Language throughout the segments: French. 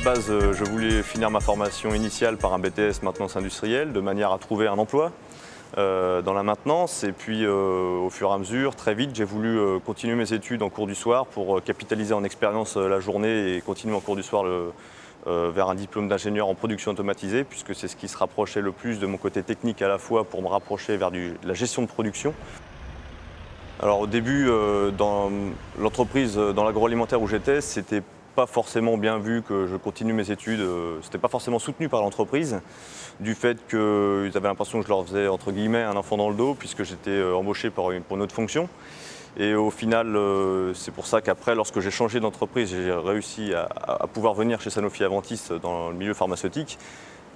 base, je voulais finir ma formation initiale par un BTS maintenance industrielle, de manière à trouver un emploi dans la maintenance. Et puis, au fur et à mesure, très vite, j'ai voulu continuer mes études en cours du soir pour capitaliser en expérience la journée et continuer en cours du soir vers un diplôme d'ingénieur en production automatisée, puisque c'est ce qui se rapprochait le plus de mon côté technique à la fois pour me rapprocher vers de la gestion de production. Alors au début, dans l'entreprise, dans l'agroalimentaire où j'étais, c'était pas forcément bien vu que je continue mes études, c'était pas forcément soutenu par l'entreprise, du fait qu'ils avaient l'impression que je leur faisais entre guillemets un enfant dans le dos, puisque j'étais embauché pour une autre fonction. Et au final, c'est pour ça qu'après, lorsque j'ai changé d'entreprise, j'ai réussi à pouvoir venir chez Sanofi Aventis dans le milieu pharmaceutique.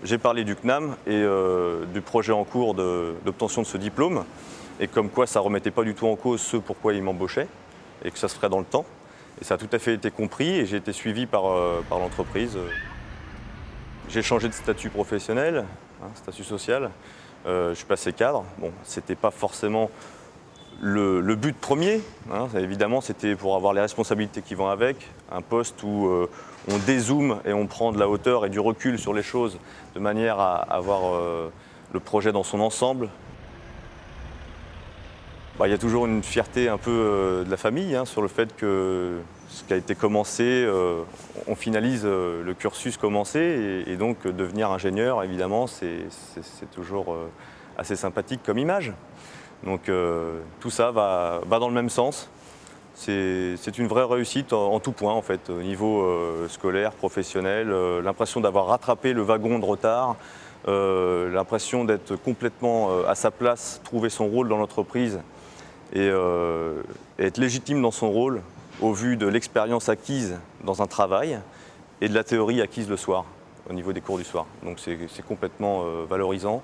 J'ai parlé du CNAM et du projet en cours d'obtention de ce diplôme, et comme quoi ça ne remettait pas du tout en cause ce pourquoi ils m'embauchaient, et que ça se ferait dans le temps. Et ça a tout à fait été compris et j'ai été suivi par l'entreprise. J'ai changé de statut professionnel, statut social. Je suis passé cadre. Bon, c'était pas forcément le but premier, évidemment, c'était pour avoir les responsabilités qui vont avec, un poste où on dézoome et on prend de la hauteur et du recul sur les choses de manière à avoir le projet dans son ensemble. Il y a toujours une fierté un peu de la famille sur le fait que ce qui a été commencé, on finalise le cursus commencé et donc devenir ingénieur, évidemment, c'est toujours assez sympathique comme image. Donc tout ça va dans le même sens. C'est une vraie réussite en tout point en fait, au niveau scolaire, professionnel, l'impression d'avoir rattrapé le wagon de retard, l'impression d'être complètement à sa place, trouver son rôle dans l'entreprise et être légitime dans son rôle au vu de l'expérience acquise dans un travail et de la théorie acquise le soir, au niveau des cours du soir. Donc c'est complètement valorisant.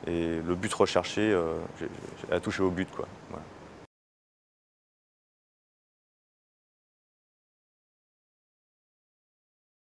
Et le but recherché, j'ai touché au but, quoi. Voilà.